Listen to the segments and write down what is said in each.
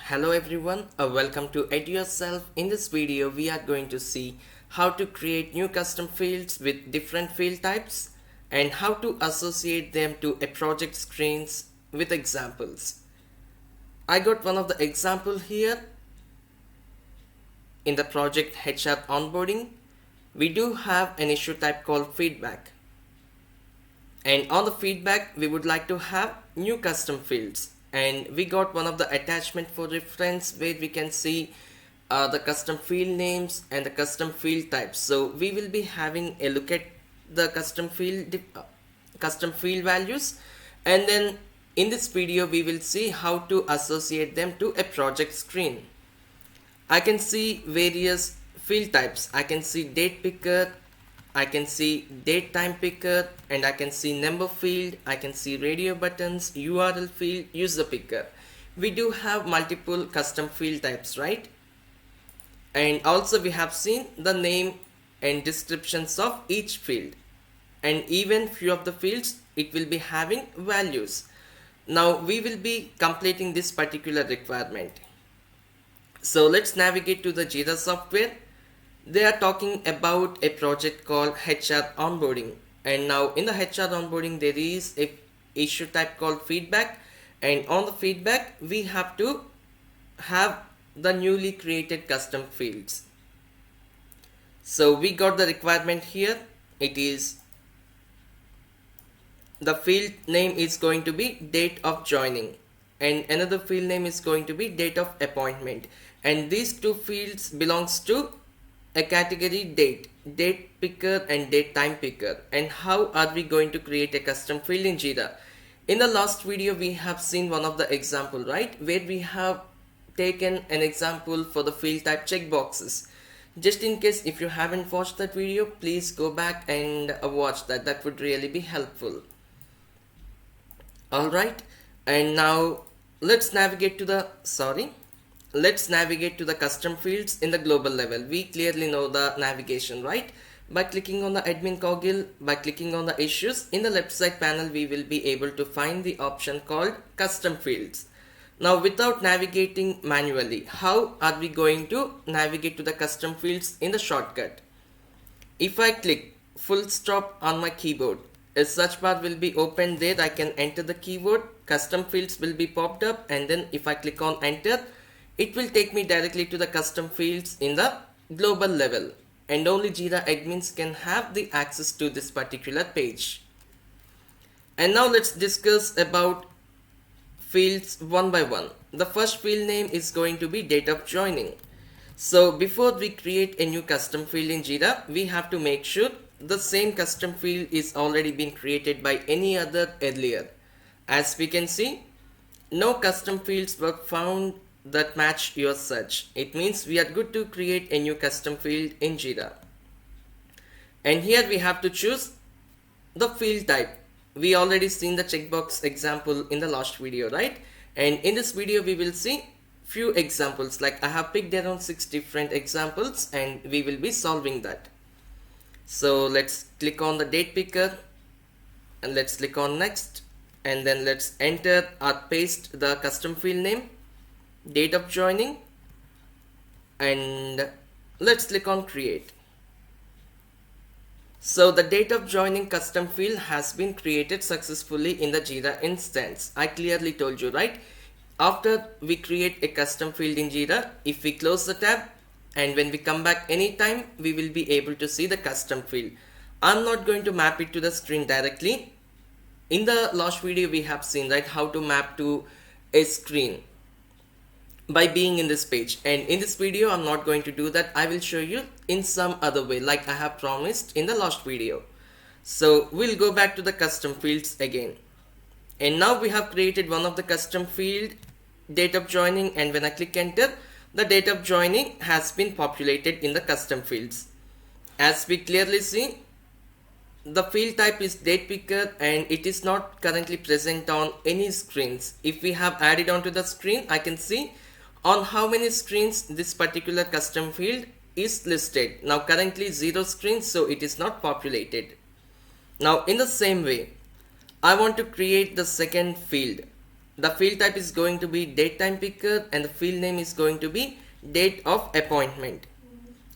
Hello everyone, welcome to Edu Yourself. In this video, we are going to see how to create new custom fields with different field types and how to associate them to a project screens with examples. I got one of the example here in the project HR onboarding. We do have an issue type called feedback. And on the feedback, we would like to have new custom fields. And we got one of the attachment for reference where we can see the custom field names and the custom field types. So we will be having a look at the custom field values, and then in this video we will see how to associate them to a project screen. I can see various field types. I can see date picker, I can see date time picker, and I can see number field, I can see radio buttons, URL field, user picker. We do have multiple custom field types, right? And also we have seen the name and descriptions of each field, and even few of the fields it will be having values. Now we will be completing this particular requirement. So let's navigate to the Jira software. They are talking about a project called HR onboarding, and now in the HR onboarding there is a issue type called feedback, and on the feedback we have to have the newly created custom fields. So we got the requirement here. It is the field name is going to be date of joining, and another field name is going to be date of appointment, and these two fields belongs to a category date picker and date time picker. And how are we going to create a custom field in Jira? In the last video we have seen one of the example, right, where we have taken an example for the field type checkboxes. Just in case if you haven't watched that video, please go back and watch that would really be helpful. Alright, and now let's navigate to the custom fields in the global level. We clearly know the navigation, right? By clicking on the admin coggle, by clicking on the issues, in the left side panel we will be able to find the option called custom fields. Now without navigating manually, how are we going to navigate to the custom fields in the shortcut? If I click full stop on my keyboard, a search bar will be opened there. I can enter the keyword, custom fields will be popped up, and then if I click on enter, it will take me directly to the custom fields in the global level, and only Jira admins can have the access to this particular page. And now let's discuss about fields one by one. The first field name is going to be date of joining. So before we create a new custom field in Jira, we have to make sure the same custom field is already been created by any other earlier. As we can see, no custom fields were found that match your search. It means we are good to create a new custom field in Jira. And here we have to choose the field type. We already seen the checkbox example in the last video, right? And in this video we will see few examples. Like I have picked around 6 different examples and we will be solving that. So let's click on the date picker and let's click on next, and then let's enter or paste the custom field name, date of joining, and let's click on create. So the date of joining custom field has been created successfully in the Jira instance. I clearly told you, right? After we create a custom field in Jira, if we close the tab and when we come back anytime, we will be able to see the custom field. I'm not going to map it to the screen directly. In the last video we have seen, right, how to map to a screen by being in this page, and in this video I'm not going to do that. I will show you in some other way like I have promised in the last video. So we'll go back to the custom fields again, and now we have created one of the custom field, date of joining, and when I click enter, the date of joining has been populated in the custom fields. As we clearly see, the field type is date picker and it is not currently present on any screens. If we have added onto the screen, I can see on how many screens this particular custom field is listed. Now currently 0 screens, so it is not populated. Now in the same way, I want to create the second field. The field type is going to be date time picker and the field name is going to be date of appointment.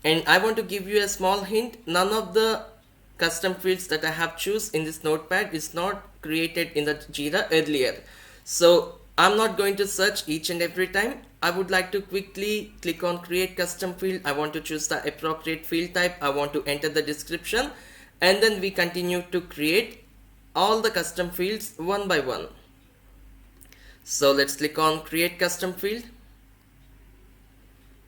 And I want to give you a small hint, none of the custom fields that I have choose in this notepad is not created in the Jira earlier. So I'm not going to search each and every time. I would like to quickly click on create custom field. I want to choose the appropriate field type. I want to enter the description and then we continue to create all the custom fields one by one. So let's click on create custom field.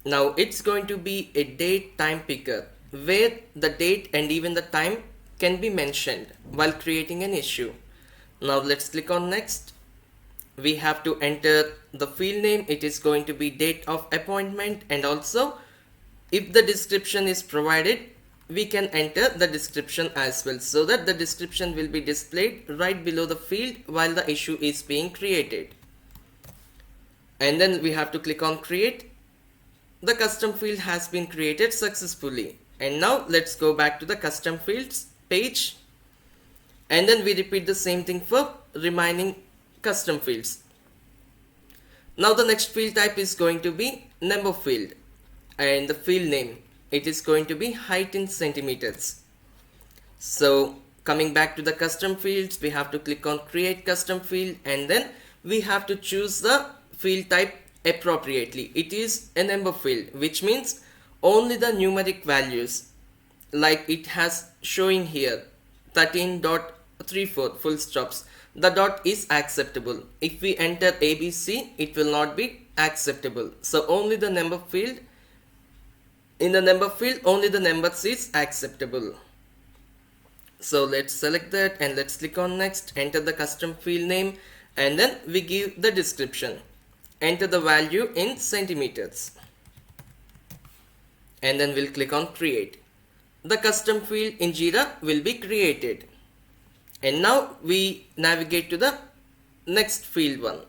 Now it's going to be a date time picker where the date and even the time can be mentioned while creating an issue. Now let's click on next. We have to enter the field name. It is going to be date of appointment, and also if the description is provided, we can enter the description as well, so that the description will be displayed right below the field while the issue is being created. And then we have to click on create. The custom field has been created successfully. And now let's go back to the custom fields page. And then we repeat the same thing for remaining custom fields. Now the next field type is going to be number field. And the field name, it is going to be height in centimeters. So coming back to the custom fields, we have to click on create custom field and then we have to choose the field type appropriately. It is a number field, which means only the numeric values like it has showing here 13.34 full stops. The dot is acceptable. If we enter ABC, it will not be acceptable. So only the number field, in the number field only the numbers is acceptable. So let's select that and let's click on next, enter the custom field name and then we give the description. Enter the value in centimeters and then we'll click on create. The custom field in Jira will be created. And now we navigate to the next field one,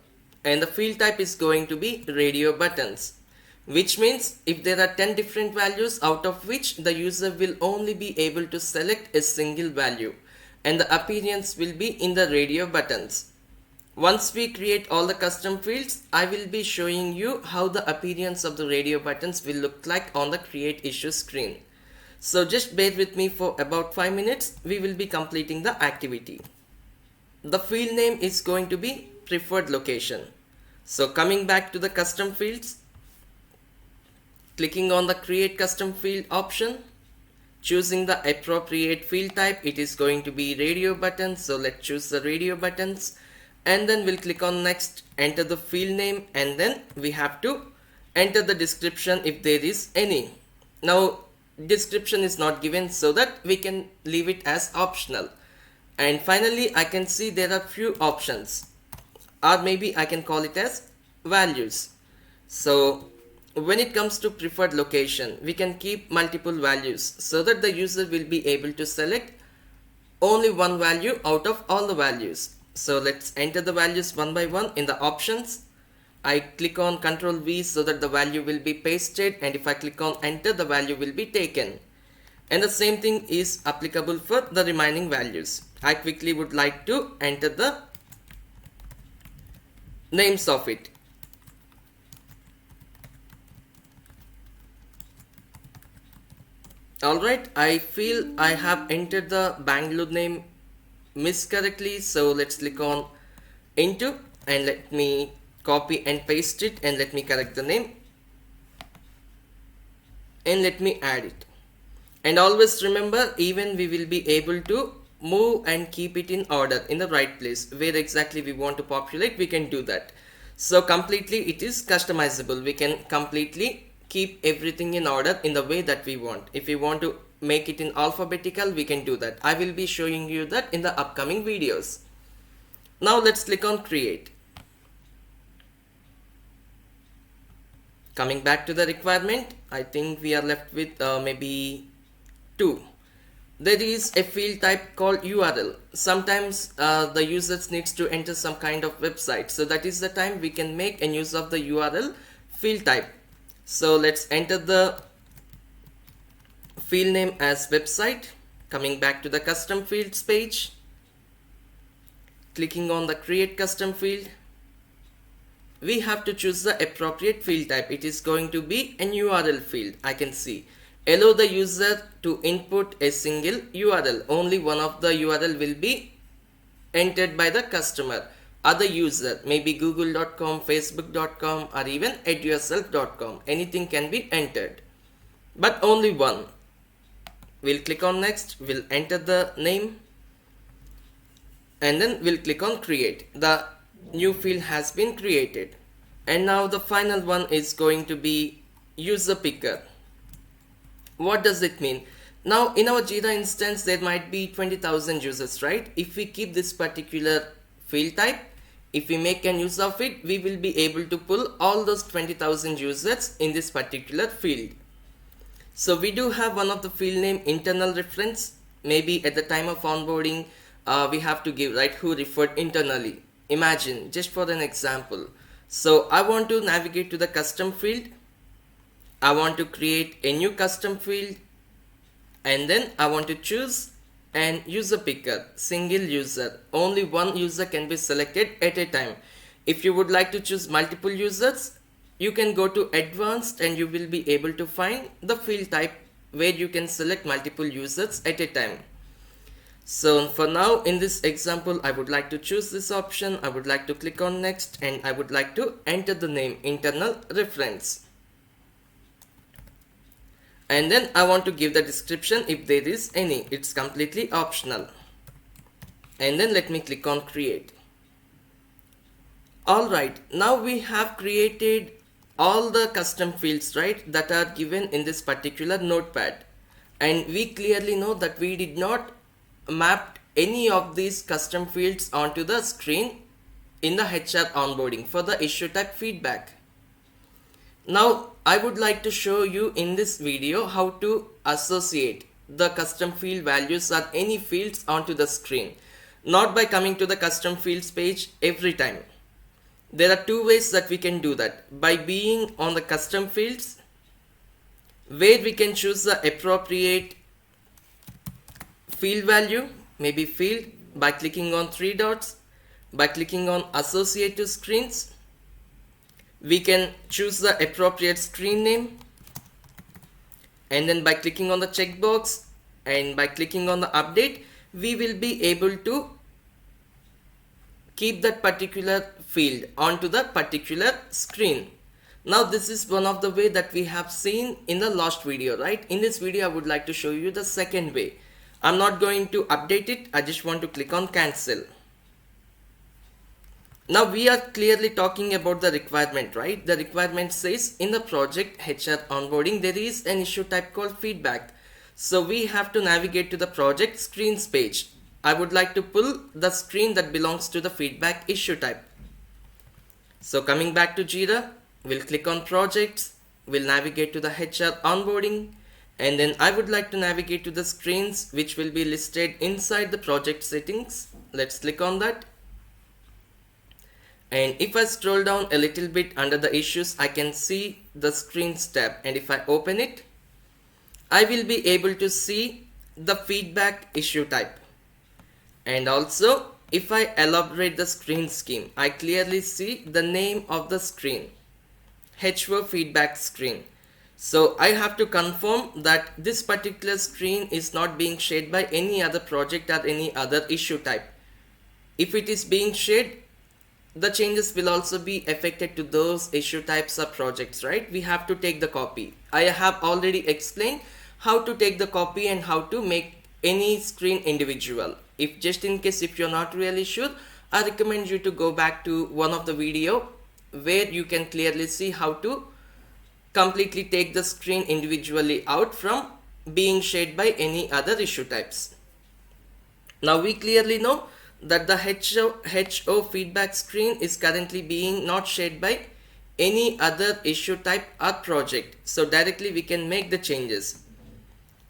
and the field type is going to be radio buttons, which means if there are 10 different values, out of which the user will only be able to select a single value and the appearance will be in the radio buttons. Once we create all the custom fields, I will be showing you how the appearance of the radio buttons will look like on the create issue screen. So just bear with me for about 5 minutes, we will be completing the activity. The field name is going to be preferred location. So coming back to the custom fields, clicking on the create custom field option, choosing the appropriate field type, it is going to be radio buttons. So let's choose the radio buttons. And then we'll click on next, enter the field name and then we have to enter the description if there is any. Now description is not given, so that we can leave it as optional. And finally I can see there are few options, or maybe I can call it as values. So when it comes to preferred location, we can keep multiple values so that the user will be able to select only one value out of all the values. So let's enter the values one by one. In the options, I click on Ctrl V so that the value will be pasted, and if I click on enter, the value will be taken. And the same thing is applicable for the remaining values. I quickly would like to enter the names of it. Alright, I feel I have entered the Bangalore name miscorrectly, so let's click on into and let me copy and paste it and let me correct the name and let me add it. And always remember, even we will be able to move and keep it in order in the right place. Where exactly we want to populate, we can do that. So completely it is customizable. We can completely keep everything in order in the way that we want. If we want to make it in alphabetical, we can do that. I will be showing you that in the upcoming videos. Now let's click on create. Coming back to the requirement, I think we are left with maybe 2. There is a field type called URL. Sometimes the users needs to enter some kind of website, so that is the time we can make a use of the URL field type. So let's enter the field name as website. Coming back to the custom fields page, clicking on the create custom field, we have to choose the appropriate field type. It is going to be an URL field. I can see. Allow the user to input a single URL. Only one of the URL will be entered by the customer. Other user, maybe google.com, facebook.com, or even edyourself.com. Anything can be entered, but only one. We'll click on next. We'll enter the name, and then we'll click on create. The new field has been created. And now the final one is going to be user picker. What does it mean? Now in our Jira instance there might be 20,000 users, right? If we keep this particular field type, if we make an use of it, we will be able to pull all those 20,000 users in this particular field. So we do have one of the field name internal reference. Maybe at the time of onboarding we have to give, right, who referred internally. Imagine, just for an example. So I want to navigate to the custom field. I want to create a new custom field, and then I want to choose an user picker, single user. Only one user can be selected at a time. If you would like to choose multiple users, you can go to advanced and you will be able to find the field type where you can select multiple users at a time. So for now, in this example, I would like to choose this option. I would like to click on next, and I would like to enter the name internal reference. And then I want to give the description if there is any. It's completely optional. And then let me click on create. Alright, now we have created all the custom fields, right, that are given in this particular notepad. And we clearly know that we did not map any of these custom fields onto the screen in the HR onboarding for the issue type feedback. Now I would like to show you in this video how to associate the custom field values or any fields onto the screen, not by coming to the custom fields page every time. There are two ways that we can do that. By being on the custom fields, where we can choose the appropriate field value, maybe field, by clicking on three dots, by clicking on associate to screens. We can choose the appropriate screen name, and then by clicking on the checkbox and by clicking on the update, we will be able to keep that particular field onto the particular screen. Now this is one of the way that we have seen in the last video, right? In this video I would like to show you the second way. I'm not going to update it. I just want to click on cancel. Now we are clearly talking about the requirement, right? The requirement says in the project HR onboarding there is an issue type called feedback. So we have to navigate to the project screens page. I would like to pull the screen that belongs to the feedback issue type. So coming back to Jira, we'll click on projects, we'll navigate to the HR onboarding, and then I would like to navigate to the screens which will be listed inside the project settings. Let's click on that. And if I scroll down a little bit under the issues, I can see the screens tab, and if I open it, I will be able to see the feedback issue type. And also if I elaborate the screen scheme, I clearly see the name of the screen, HO feedback screen. So I have to confirm that this particular screen is not being shared by any other project or any other issue type. If it is being shared, the changes will also be affected to those issue types or projects, right? We have to take the copy. I have already explained how to take the copy and how to make any screen individual. If just in case if you're not really sure, I recommend you to go back to one of the video where you can clearly see how to completely take the screen individually out from being shared by any other issue types. Now we clearly know that the HO feedback screen is currently being not shared by any other issue type or project. So directly we can make the changes.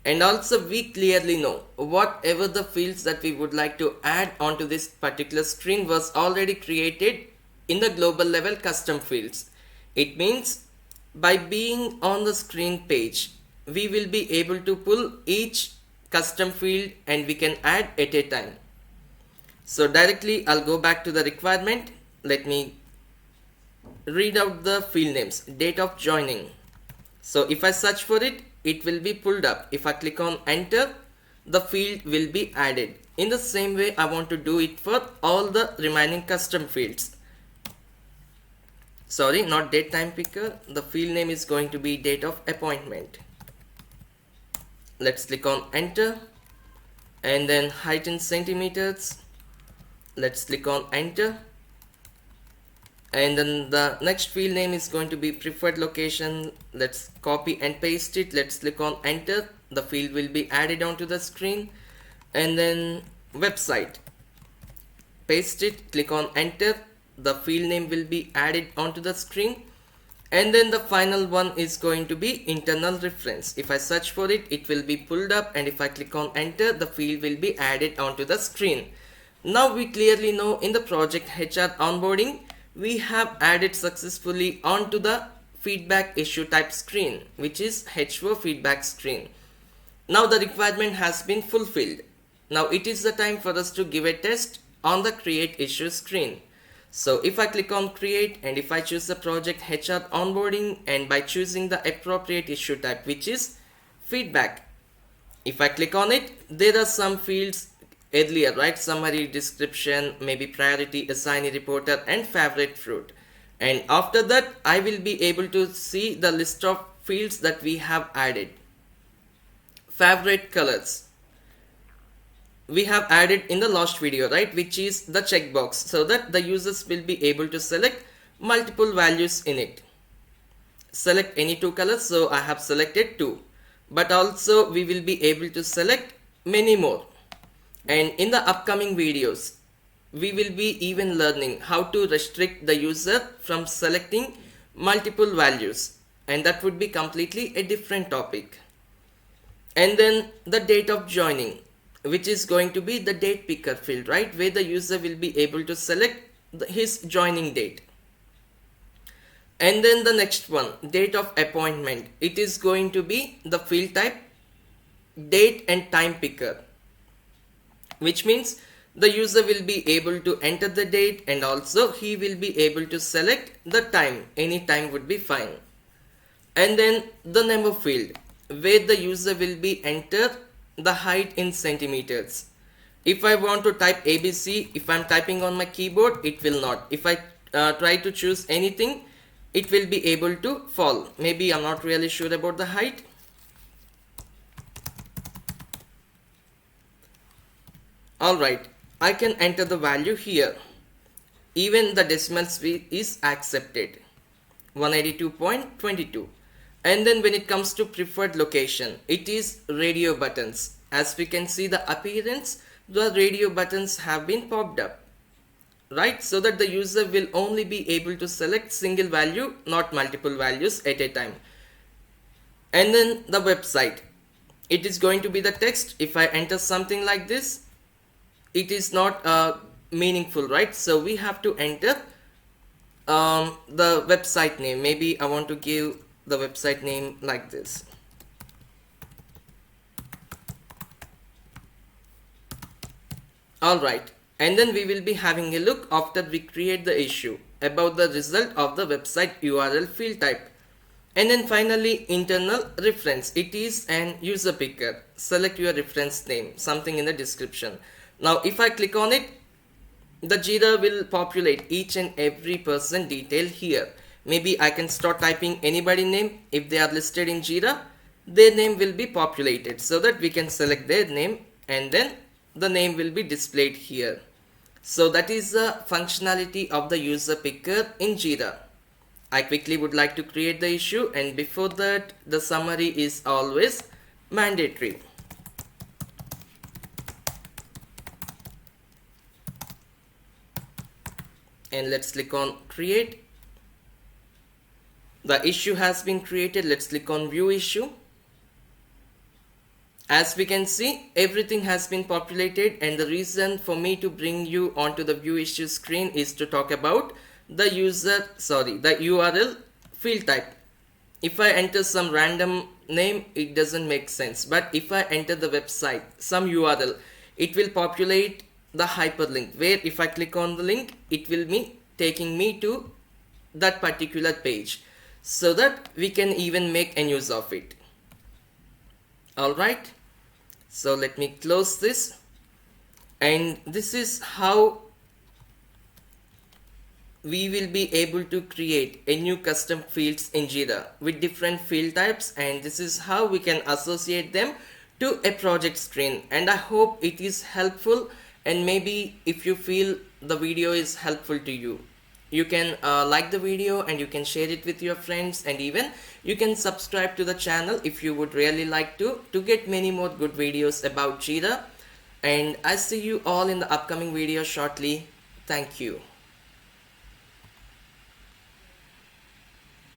And also we clearly know whatever the fields that we would like to add onto this particular screen was already created in the global level custom fields. It means by being on the screen page, we will be able to pull each custom field and we can add at a time. So directly I'll go back to the requirement. Let me read out the field names, date of joining. So if I search for it, it will be pulled up. If I click on enter, the field will be added. In the same way, I want to do it for all the remaining custom fields. Sorry, not date time picker. The field name is going to be date of appointment. Let's click on enter, and then height in centimeters. Let's click on enter, and then the next field name is going to be preferred location. Let's copy and paste it. Let's click on enter. The field will be added onto the screen. And then website, paste it, click on enter. The field name will be added onto the screen. And then the final one is going to be internal reference. If I search for it, it will be pulled up, and if I click on enter, the field will be added onto the screen. Now we clearly know in the project HR onboarding, we have added successfully onto the feedback issue type screen, which is H4 feedback screen. Now the requirement has been fulfilled. Now it is the time for us to give a test on the create issue screen. So if I click on create, and if I choose the project HR onboarding, and by choosing the appropriate issue type, which is feedback, if I click on it, there are some fields earlier, right? Summary, description, maybe priority, assignee, reporter, and favorite fruit. And after that, I will be able to see the list of fields that we have added. Favorite colors, we have added in the last video, right? Which is the checkbox, so that the users will be able to select multiple values in it. Select any two colors, so I have selected two. But also we will be able to select many more. And in the upcoming videos, we will be even learning how to restrict the user from selecting multiple values, and that would be completely a different topic. And then the date of joining, which is going to be the date picker field, right? Where the user will be able to select his joining date. And then the next one, date of appointment, it is going to be the field type date and time picker, which means the user will be able to enter the date, and also he will be able to select the time. Any time would be fine. And then the number field, where the user will be enter the height in centimeters. If I want to type ABC, if I'm typing on my keyboard, it will not. If I try to choose anything, it will be able to fall. Maybe I'm not really sure about the height. Alright, I can enter the value here. Even the decimal speed is accepted, 182.22. And then when it comes to preferred location, it is radio buttons. As we can see the appearance, the radio buttons have been popped up, right? So that the user will only be able to select single value, not multiple values at a time. And then the website, it is going to be the text. If I enter something like this, it is not meaningful, right? So we have to enter the website name. Maybe I want to give the website name like this. Alright, and then we will be having a look after we create the issue about the result of the website URL field type. And then finally, internal reference, it is an user picker. Select your reference name, something in the description. Now if I click on it, the Jira will populate each and every person detail here. Maybe I can start typing anybody name. If they are listed in Jira, their name will be populated, so that we can select their name, and then the name will be displayed here. So that is the functionality of the user picker in Jira. I quickly would like to create the issue, and before that, the summary is always mandatory. And let's click on create. The issue has been created. Let's click on view issue. As we can see, everything has been populated, and the reason for me to bring you onto the view issue screen is to talk about the the URL field type. If I enter some random name, it doesn't make sense. But if I enter the website, some URL, it will populate the hyperlink, where if I click on the link, it will be taking me to that particular page so that we can even make a use of it. Alright, so let me close this, and this is how we will be able to create a new custom fields in Jira with different field types, and this is how we can associate them to a project screen. And I hope it is helpful, and maybe if you feel the video is helpful to you, you can like the video and you can share it with your friends, and even you can subscribe to the channel if you would really like to get many more good videos about Jira. And I see you all in the upcoming video shortly. Thank you.